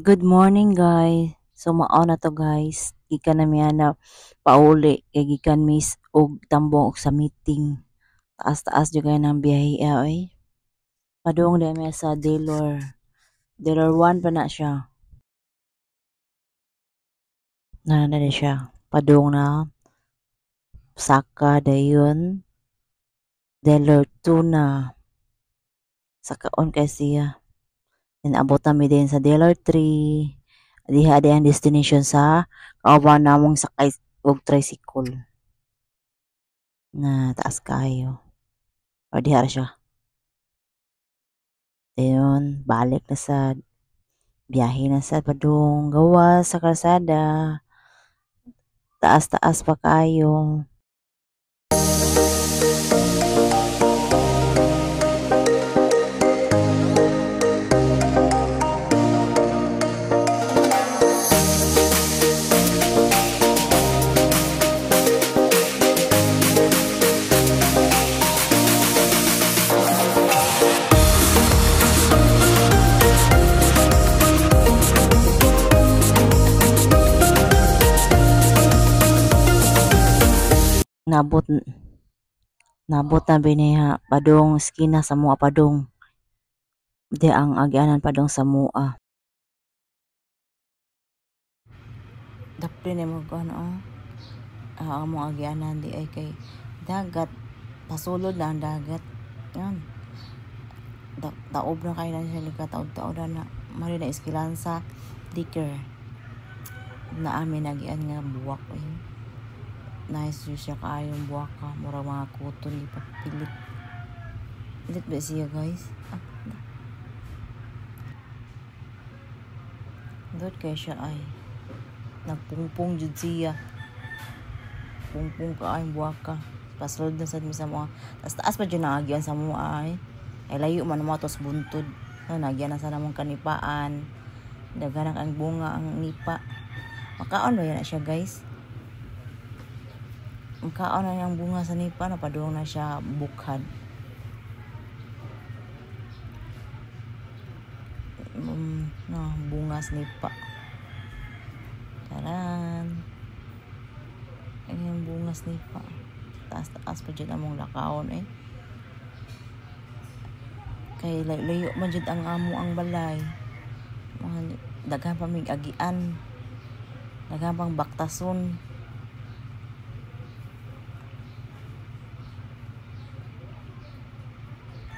Good morning guys. So mao na to guys. Gikan na miya na pauli kay gikan miss og tambong og sa meeting. Taas-taas jud kay nang biyahe oy. Padung di miya sa Delor. Delor 1 pa na siya. Na siya. Padung na Saka dayon Delor 2 na. Sakaon kay siya. Inabot mi din sa Delor 3. Diha di ang destination sa kauban namong sakay og tricycle. Na taas kayo. O diha ra siya. Ayun, balik na sa biyahe na sa padung gawas sa kalsada. Taas-taas pa kayo. Nabot nabot na biniha padung skina sa mua padung. Di ang agyanan padung sa mua. Dapli na mo ko ano. Ang mga agyanan di ay kay dagat. Pasulod na ang dagat. Yan. Taob na kayo na siya lika taod-taod na. Mari na Eskilansa Dicker. Na amin nagyan nga buwak eh. Nice yun siya kaayong buwak ka. Mura mga kuton di papilit. Pilit ba siya guys? Doon kaya siya ay nagpungpong jud siya. Pungpong ka ay buwak ka. Pasulod na sa mga taas pa dyan naagyan sa mga ay layo man mo tos buntod. Nagyan na sa namang kanipaan. Daganak ang bunga ang nipa. Makaon ba yan na siya guys? Makaon na yung bunga sa nipa na padung na siya bukhad. Bunga sa nipa. Taran. Ayan bunga sa nipa. Taas-taas pa dyan among lakaon eh. Kay layo man jud ang amo ang balay. Daghan pa mig agian. Daghan pang baktason.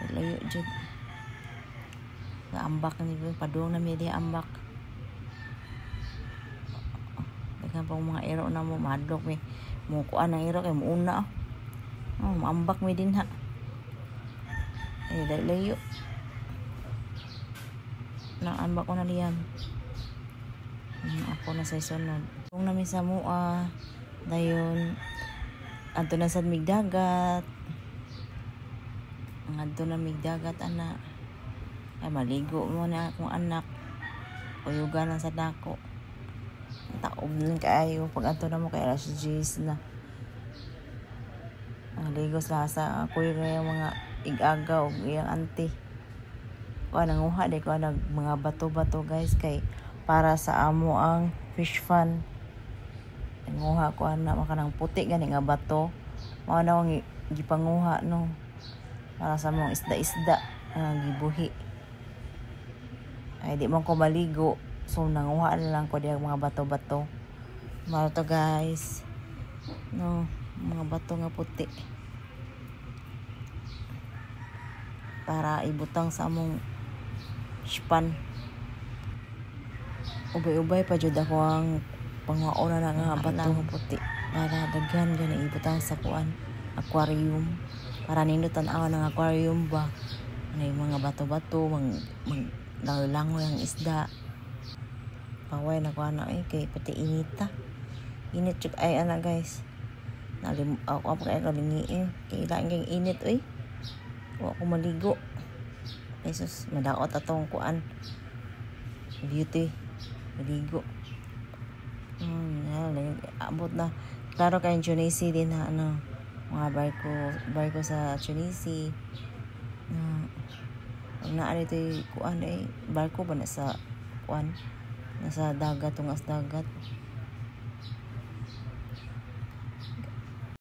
Layo jud. Ambak ni padung na mi di ambak. Daghan pang mga ero na mo madlok mi. Mo kuan ang ero kay muuna. Ambak mi din ha. Layo. Naambak ko na liyan. Ako na sa sunod. Kung namin sa mua, dayon, adto na sa migdagat. Adto na migdagat, anak. Ay, maligo mo na akong anak. Uyugan na sa dako. Taob lang kayo. Pag adto na mo kay alas 10 na. Maligo sa kuya yung mga igagaw, yung auntie. Nanguha di ko mga bato-bato guys kay para sa amo ang fish fun. Nanguha ko makanang puti gani nga bato. Mao na ang gipanguha no. Para sa mong isda-isda gibuhi. Ay di man ko maligo. So nanguha na lang ko diang mga bato-bato. Mao to guys. No, mga bato nga puti. Para ibutang sa among span. Ubay-ubay pa jud ako ang pangwaon na nga bato nga puti. Para daghan gani ibutang sa kuan aquarium. Para nindot tan-aw ng aquarium ba. Yung mga bato-bato, langoy ang isda. Paway na kuan na kay pati inita. Init jud ay ana guys. Ako pa kay kalingiin. Kay ilang kay init oy. Wa ko maligo. Jesus, madaot atong kuan. Beauty. Maligo. Abot na. Klaro kay Tunisi din na mga barko sa Tunisi. Pag naari ito kuan barko ba na sa kuan nasa dagat, tungas dagat.